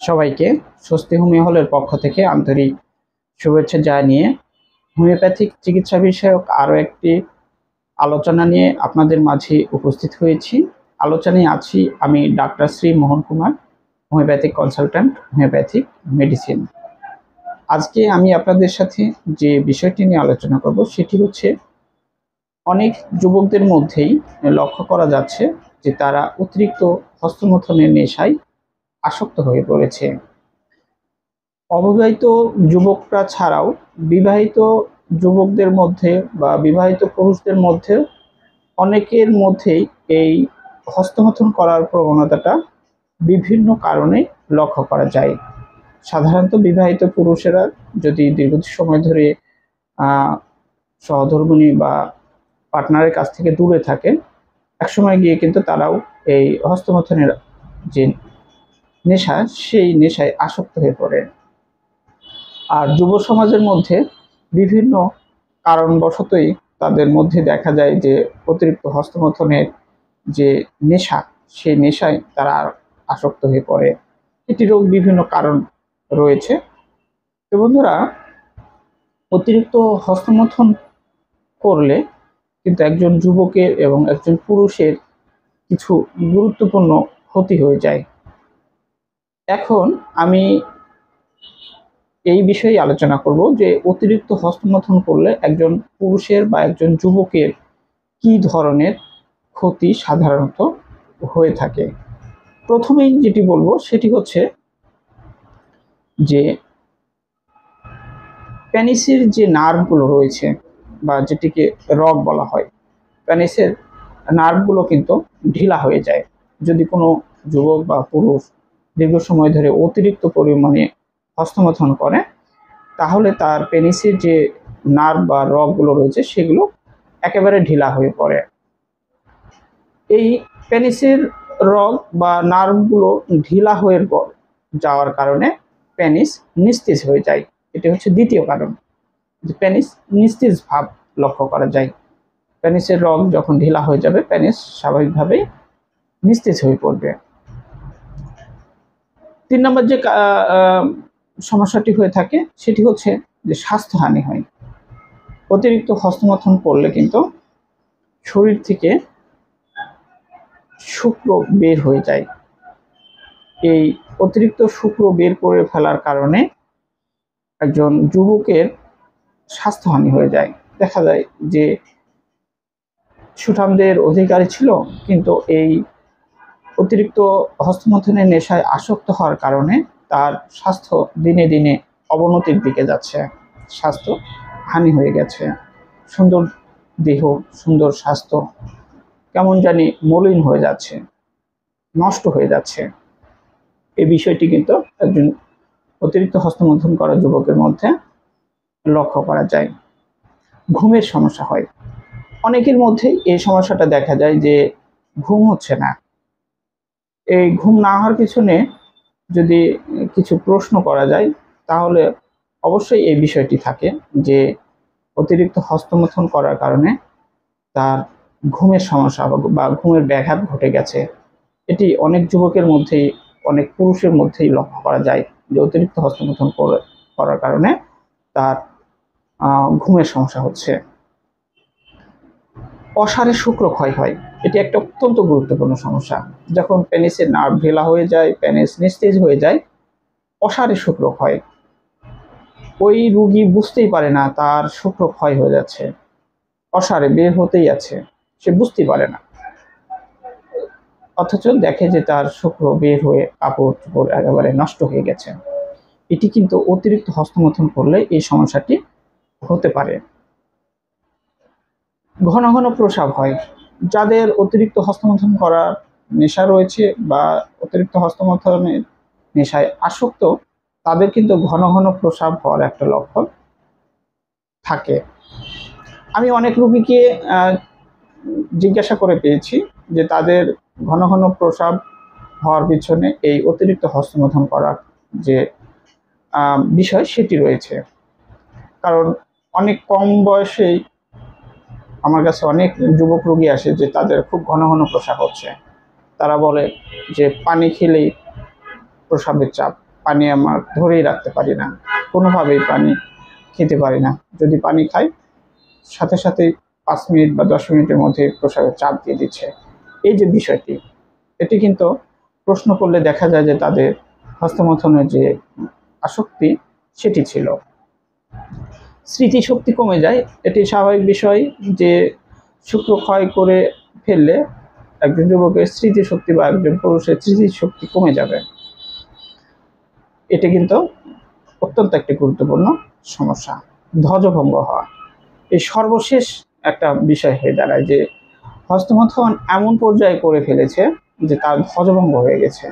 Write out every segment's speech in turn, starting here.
সবাইকে স্বস্তি হোমিও হলের পক্ষ থেকে আন্তরিক শুভেচ্ছা জানিয়ে হোমিওপ্যাথিক চিকিৎসা বিষয়ক আরও একটি আলোচনা নিয়ে আপনাদের মাঝে উপস্থিত হয়েছি। আলোচনায় আছি আমি doctor Shri Mohan Kumar, homeopathic consultant, homeopathic medicine. আজকে আমি আপনাদের সাথে যে বিষয়টি নিয়ে আলোচনা করব সেটি হচ্ছে অনেক যুবকদের মধ্যেই লক্ষ্য করা যাচ্ছে যে তারা অতিরিক্ত হস্তমৈথুনের নেশায় আসক্ত হয়ে পড়েছে। অবিবাহিত যুবকরা ছাড়াও বিবাহিত যুবকদের মধ্যে বা বিবাহিত পুরুষদের মধ্যে অনেকের মধ্যেই এই হস্তমৈথুন করার প্রবণতাটা বিভিন্ন কারণে লক্ষ্য করা যায়। সাধারণত বিবাহিত পুরুষেরা যদি দীর্ঘ সময় ধরে সহধর্মিণী বা পার্টনারের কাছ থেকে দূরে থাকেন, একসময় গিয়ে কিন্তু তারাও এই হস্তমৈথুনের যে নেশা, সেই নেশায় আসক্ত হয়ে পড়ে। আর যুব সমাজের মধ্যে বিভিন্ন কারণবশতই তাদের মধ্যে দেখা যায় যে অতিরিক্ত হস্তমৈথুনের যে নেশা, সেই নেশায় তারা আসক্ত হয়ে পড়ে। এটিরও বিভিন্ন কারণ রয়েছে। তো বন্ধুরা, অতিরিক্ত হস্তমৈথুন করলে কিন্তু একজন যুবকের এবং একজন পুরুষের কিছু গুরুত্বপূর্ণ ক্ষতি হয়ে যায়। এখন আমি এই বিষয়ে আলোচনা করব যে অতিরিক্ত হস্তমৈথুন করলে একজন পুরুষের বা একজন যুবকের কি ধরনের ক্ষতি সাধারণত হয়ে থাকে। প্রথমেই যেটি বলবো সেটি হচ্ছে যে পেনিসের যে নার্ভগুলো রয়েছে বা যেটিকে রগ বলা হয়, পেনিসের নার্ভগুলো কিন্তু ঢিলা হয়ে যায়। যদি কোনো যুবক বা পুরুষ দীর্ঘ সময় ধরে অতিরিক্ত পরিমাণে হস্তমৈথুন করে, তাহলে তার পেনিসের যে নার্ভ বা রগগুলো রয়েছে সেগুলো একেবারে ঢিলা হয়ে পড়ে। এই পেনিসের রগ বা নার্ভগুলো ঢিলা হয়ে যাওয়ার কারণে পেনিস নিস্তেজ হয়ে যায়। এটি হচ্ছে দ্বিতীয় কারণ, যে পেনিস নিস্তেজ ভাব লক্ষ্য করা যায়। পেনিসের রগ যখন ঢিলা হয়ে যাবে, পেনিস স্বাভাবিকভাবেই নিস্তেজ হয়ে পড়বে। 3 নম্বর যে সমস্যাটি হয়ে থাকে সেটি হচ্ছে যে স্বাস্থ্যহানি হয়। অতিরিক্ত হস্তমৈথুন করলে কিন্তু শরীর থেকে শুক্র বের হয়ে যায়। এই অতিরিক্ত শুক্র বের করে ফেলার কারণে একজন যুবকের স্বাস্থ্যহানি হয়ে যায়। দেখা যায় যে সুঠামদের অধিকারী ছিল, কিন্তু এই অতিরিক্ত হস্তমৈথুনের নেশায় আসক্ত হওয়ার কারণে তার স্বাস্থ্য দিনে দিনে অবনতির দিকে যাচ্ছে, স্বাস্থ্য হানি হয়ে গেছে। সুন্দর দেহ, সুন্দর স্বাস্থ্য কেমন জানি মলিন হয়ে যাচ্ছে, নষ্ট হয়ে যাচ্ছে। এই বিষয়টি কিন্তু একজন অতিরিক্ত হস্তমৈথুন করা যুবকের মধ্যে লক্ষ্য করা যায়। ঘুমের সমস্যা হয় অনেকের মধ্যে। এই সমস্যাটা দেখা যায় যে ঘুম হচ্ছে না। এই ঘুম না হওয়ার পিছনে যদি কিছু প্রশ্ন করা যায়, তাহলে অবশ্যই এই বিষয়টি থাকে যে অতিরিক্ত হস্তমৈথুন করার কারণে তার ঘুমের সমস্যা বা ঘুমের ব্যাঘাত ঘটে গেছে। এটি অনেক যুবকের মধ্যেই, অনেক পুরুষের মধ্যেই লক্ষ্য করা যায় যে অতিরিক্ত হস্তমৈথুন করার কারণে তার ঘুমের সমস্যা হচ্ছে। অসারে শুক্র ক্ষয় হয়, এটি একটা অত্যন্ত গুরুত্বপূর্ণ সমস্যা। যখন পেনিসের নার্ভ ঢিলা হয়ে যায়, পেনিস নিস্তেজ হয়ে যায়, অসারে শুক্র ক্ষয়। ওই রুগী বুঝতেই পারে না তার শুক্র ক্ষয় হয়ে যাচ্ছে, অসারে বের হতেই আছে, সে বুঝতেই পারে না। অথচ দেখে যে তার শুক্র বের হয়ে কাপড় চোপড় একেবারে নষ্ট হয়ে গেছে। এটি কিন্তু অতিরিক্ত হস্তমৈথুন করলে এই সমস্যাটি হতে পারে। ঘন ঘন প্রস্রাব হয়। যাদের অতিরিক্ত হস্তমৈথুন করার নেশা রয়েছে বা অতিরিক্ত হস্তমৈথুনের নেশায় আসক্ত, তাদের কিন্তু ঘন ঘন প্রস্রাব হওয়ার একটা লক্ষণ থাকে। আমি অনেক রোগীকে জিজ্ঞাসা করে পেয়েছি যে তাদের ঘন ঘন প্রস্রাব হওয়ার পিছনে এই অতিরিক্ত হস্তমৈথুন করার যে বিষয় সেটি রয়েছে। কারণ অনেক কম বয়সেই আমার কাছে অনেক যুবক রোগী আসে যে তাদের খুব ঘন ঘন প্রস্রাব হচ্ছে। তারা বলে যে পানি খেলেই প্রস্রাবের চাপ, পানি আমার ধরেই রাখতে পারি না, কোনোভাবেই পানি খেতে পারি না। যদি পানি খাই সাথে সাথে 5 মিনিট বা 10 মিনিটের মধ্যে প্রস্রাবে চাপ দিয়ে দিচ্ছে। এই যে বিষয়টি, এটি কিন্তু প্রশ্ন করলে দেখা যায় যে তাদের হস্তমৈথুনের যে আসক্তি সেটি ছিল। স্মৃতিশক্তি কমে যায়, এটি স্বাভাবিক বিষয় যে শুক্রক্ষয় করে ফেললে একজন যুবকের স্মৃতিশক্তি বা একজন পুরুষের স্মৃতিশক্তি কমে যাবে। এটি কিন্তু অত্যন্ত একটি গুরুত্বপূর্ণ সমস্যা। ধ্বজভঙ্গ হওয়া এই সর্বশেষ একটা বিষয় হয়ে দাঁড়ায় যে হস্তমৈথুন এমন পর্যায়ে করে ফেলেছে যে তার ধ্বজভঙ্গ হয়ে গেছে।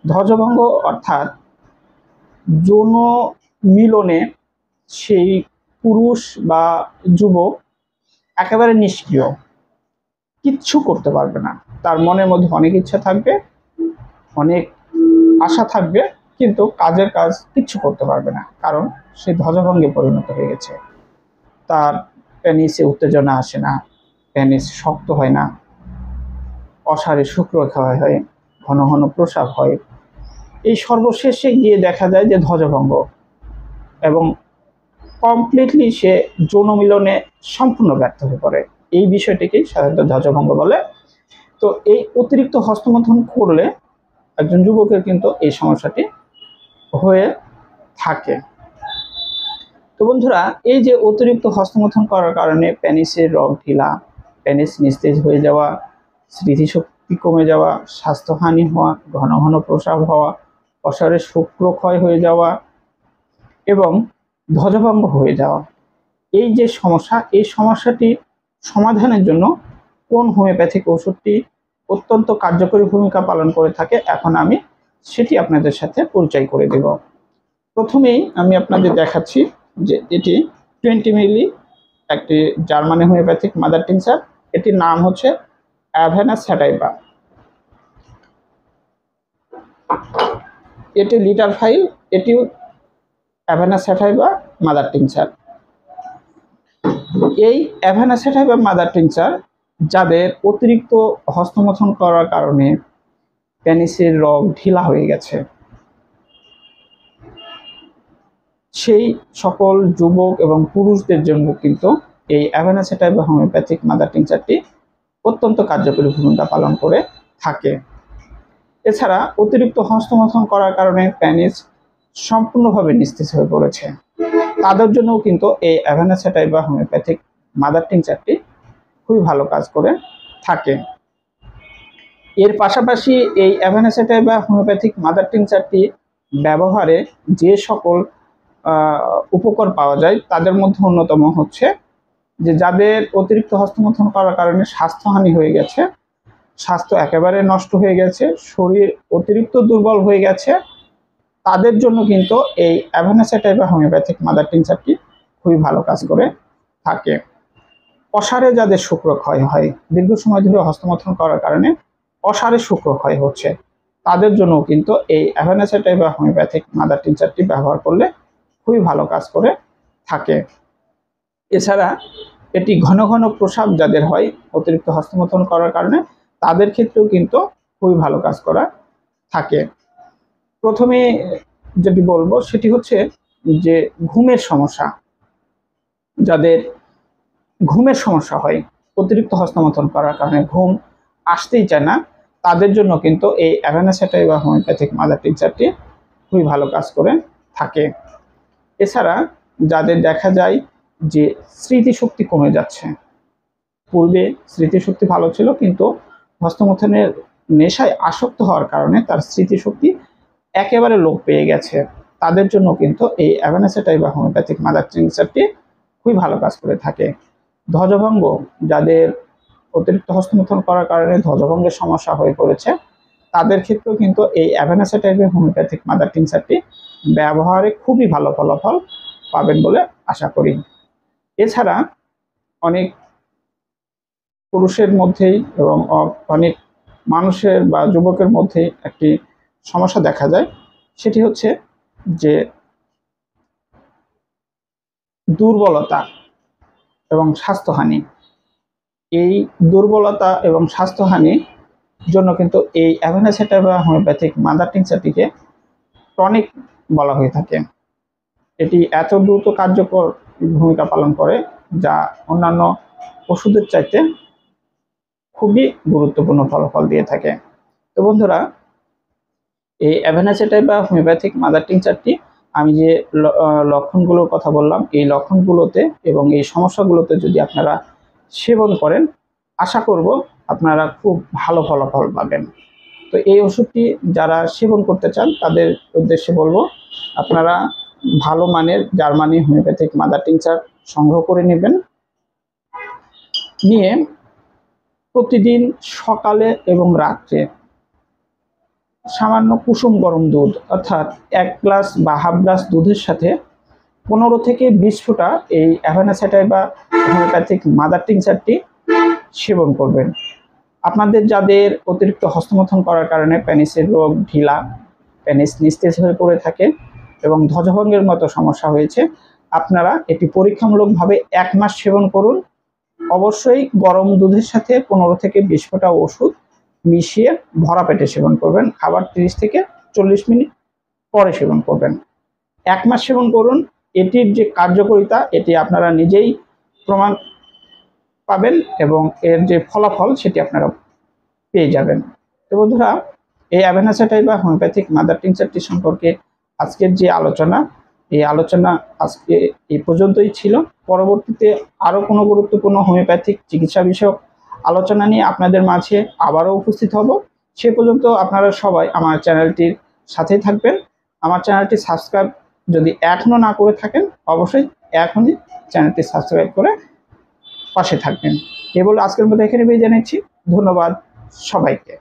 ধ্বজভঙ্গ অর্থাৎ যৌন মিলনে সেই পুরুষ বা যুবক একেবারে নিষ্ক্রিয়, কিচ্ছু করতে পারবে না। তার মনের মধ্যে অনেক ইচ্ছা থাকবে, অনেক আশা থাকবে, কিন্তু কাজের কাজ কিচ্ছু করতে পারবে না, কারণ সে ধ্বজভঙ্গে পরিণত হয়ে গেছে। তার পেনিসে উত্তেজনা আসে না, পেনিস শক্ত হয় না, অসারে শুক্রক্ষয় হয়, ঘন ঘন প্রস্রাব হয়। এই সর্বশেষে গিয়ে দেখা যায় যে ধ্বজভঙ্গ, এবং কমপ্লিটলি সে যৌন মিলনে সম্পূর্ণ ব্যর্থ হয়ে পড়ে। এই বিষয়টিকেই সাধারণত ধ্বজভঙ্গ বলে। তো এই অতিরিক্ত হস্তমৈথুন করলে একজন যুবকের কিন্তু এই সমস্যাটি হয়ে থাকে। তো বন্ধুরা, এই যে অতিরিক্ত হস্তমৈথুন করার কারণে পেনিসের রগ ঢিলা, পেনিস নিস্তেজ হয়ে যাওয়া, স্মৃতিশক্তি কমে যাওয়া, স্বাস্থ্যহানি হওয়া, ঘন ঘন প্রস্রাব হওয়া, অসারে শুক্রক্ষয় হয়ে যাওয়া এবং ধ্বজভঙ্গ হয়ে যাওয়া, এই যে সমস্যা, এই সমস্যাটি সমাধানের জন্য কোন হোমিওপ্যাথিক ওষুধটি অত্যন্ত কার্যকরী ভূমিকা পালন করে থাকে, এখন আমি সেটি আপনাদের সাথে পরিচয় করে দেব। প্রথমেই আমি আপনাদের দেখাচ্ছি যে এটি 20 মিলি একটি জার্মানি হোমিওপ্যাথিক মাদার টিনচার। এটির নাম হচ্ছে অ্যাভেনা স্যাটাইভা। এটি লিটার ফাইল, এটিও অ্যাভেনা স্যাটাইভা মাদার টিনচার। এই অ্যাভেনা স্যাটাইভা মাদার টিনচার যাদের অতিরিক্ত হস্তমৈথুন করার কারণে পেনিসের রগ ঢিলা হয়ে গেছে, সেই সকল যুবক এবং পুরুষদের জন্য কিন্তু এই অ্যাভেনা স্যাটাইভা হোমিওপ্যাথিক মাদার টিনচারটি অত্যন্ত কার্যকরী ভূমিকা পালন করে থাকে। এছাড়া অতিরিক্ত হস্তমৈথুন করার কারণে পেনিস সম্পূর্ণভাবে নিস্তেজ হয়ে পড়েছে, তাদের জন্যও কিন্তু এই অ্যাভেনা স্যাটাইভা হোমিওপ্যাথিক মাদার টিনচারটি খুবই ভালো কাজ করে থাকে। এর পাশাপাশি এই অ্যাভেনা স্যাটাইভা হোমিওপ্যাথিক মাদার টিনচারটি ব্যবহারে যে সকল উপকার পাওয়া যায় তাদের মধ্যে অন্যতম হচ্ছে যে যাদের অতিরিক্ত হস্তমৈথুন করার কারণে স্বাস্থ্যহানি হয়ে গেছে, স্বাস্থ্য একেবারে নষ্ট হয়ে গেছে, শরীর অতিরিক্ত দুর্বল হয়ে গেছে, তাদের জন্য কিন্তু এই অ্যাভেনা স্যাটাইভা হোমিওপ্যাথিক মাদার টিনচারটি খুবই ভালো কাজ করে থাকে। অসারে যাদের শুক্রক্ষয় হয়, দীর্ঘ সময় ধরে হস্তমৈথুন করার কারণে অসারে শুক্রক্ষয় হচ্ছে, তাদের জন্য কিন্তু এই অ্যাভেনা স্যাটাইভা হোমিওপ্যাথিক মাদার টিনচারটি ব্যবহার করলে খুবই ভালো কাজ করে থাকে। এছাড়া এটি ঘন ঘন প্রস্রাব যাদের হয় অতিরিক্ত হস্তমৈথুন করার কারণে, তাদের ক্ষেত্রেও কিন্তু খুবই ভালো কাজ করা থাকে। প্রথমে যেটি বলবো সেটি হচ্ছে যে ঘুমের সমস্যা, যাদের ঘুমের সমস্যা হয় অতিরিক্ত হস্তমৈথুন করার কারণে ঘুম আসতেই চায় না, তাদের জন্য কিন্তু এই অ্যাভেনা স্যাটাইভা হোমিওপ্যাথিক মাদার টিনচারটি খুবই ভালো কাজ করে থাকে। এছাড়া যাদের দেখা যায় যে স্মৃতিশক্তি কমে যাচ্ছে, পূর্বে স্মৃতিশক্তি ভালো ছিল কিন্তু হস্তমৈথুনের নেশায় আসক্ত হওয়ার কারণে তার স্মৃতিশক্তি একেবারে লোপ পেয়ে গেছে, তাদের জন্য কিন্তু এই অ্যাভেনা স্যাটাইভা হোমিওপ্যাথিক মাদার টিনচারটি খুবই ভালো কাজ করে থাকে। ধ্বজভঙ্গ, যাদের অতিরিক্ত হস্তমৈথুন করার কারণে ধ্বজভঙ্গের সমস্যা হয়ে পড়েছে, তাদের ক্ষেত্রেও কিন্তু এই অ্যাভেনা স্যাটাইভা হোমিওপ্যাথিক মাদার টিনচারটি ব্যবহারে খুবই ভালো ফলাফল পাবেন বলে আশা করি। এছাড়া অনেক পুরুষের মধ্যেই এবং অনেক মানুষের বা যুবকের মধ্যে একটি সমস্যা দেখা যায়, সেটি হচ্ছে যে দুর্বলতা এবং স্বাস্থ্যহানি। এই দুর্বলতা এবং স্বাস্থ্যহানির জন্য কিন্তু এই অ্যাভেনা স্যাটাইভা হোমিওপ্যাথিক মাদার টিনচারটিকে টনিক বলা হয়ে থাকে। এটি এত দ্রুত কার্যকর ভূমিকা পালন করে যা অন্যান্য ওষুধের চাইতে খুবই গুরুত্বপূর্ণ ফলাফল দিয়ে থাকে। তো বন্ধুরা, এই অ্যাভেনাসেটাই বা হোমিওপ্যাথিক মাদার টিংচারটি আমি যে লক্ষণগুলোর কথা বললাম, এই লক্ষণগুলোতে এবং এই সমস্যাগুলোতে যদি আপনারা সেবন করেন, আশা করব আপনারা খুব ভালো ফলাফল পাবেন। তো এই ওষুধটি যারা সেবন করতে চান তাদের উদ্দেশ্যে বলবো, আপনারা ভালো মানের জার্মানি হোমিওপ্যাথিক মাদার টিংচার সংগ্রহ করে নেবেন। নিয়ে প্রতিদিন সকালে এবং রাত্রে সামান্য কুসুম গরম দুধ অর্থাৎ 1 গ্লাস বা হাফ গ্লাস দুধের সাথে 15 থেকে 20 ফোঁটা এই অ্যাভানাসেটাই বা হোমিওপ্যাথিক মাদার টিংচারটি সেবন করবেন। আপনাদের যাদের অতিরিক্ত হস্তমৈথুন করার কারণে পেনিসের রোগ, ঢিলা, পেনিস নিস্তেজ হয়ে পড়ে থাকে এবং ধ্বজভঙ্গের মতো সমস্যা হয়েছে, আপনারা এটি পরীক্ষামূলকভাবে 1 মাস সেবন করুন। অবশ্যই গরম দুধের সাথে 15 থেকে 20 ফোঁটা ওষুধ মিশিয়ে ভরা পেটে সেবন করবেন। খাবার 30 থেকে 40 মিনিট পরে সেবন করবেন। 1 মাস সেবন করুন। এটির যে কার্যকারিতা এটি আপনারা নিজেই প্রমাণ পাবেন এবং এর যে ফলাফল সেটি আপনারা পেয়ে যাবেন। তো বন্ধুরা, এই অ্যাভেনাসেটাই বা হোমিওপ্যাথিক মাদার টিংচারটি সম্পর্কে আজকের যে আলোচনা, এই আলোচনা আজকে এই পর্যন্তই ছিল। পরবর্তীতে আরও কোনো গুরুত্বপূর্ণ হোমিওপ্যাথিক চিকিৎসা বিষয়ক আলোচনা নিয়ে আপনাদের মাঝে আবারও উপস্থিত হব। সে পর্যন্ত আপনারা সবাই আমার চ্যানেলটির সাথেই থাকবেন। আমার চ্যানেলটি সাবস্ক্রাইব যদি এখনও না করে থাকেন, অবশ্যই এখনই চ্যানেলটি সাবস্ক্রাইব করে পাশে থাকবেন। কেবল আজকের মতো এখানে বিদায় জানাচ্ছি। ধন্যবাদ সবাইকে।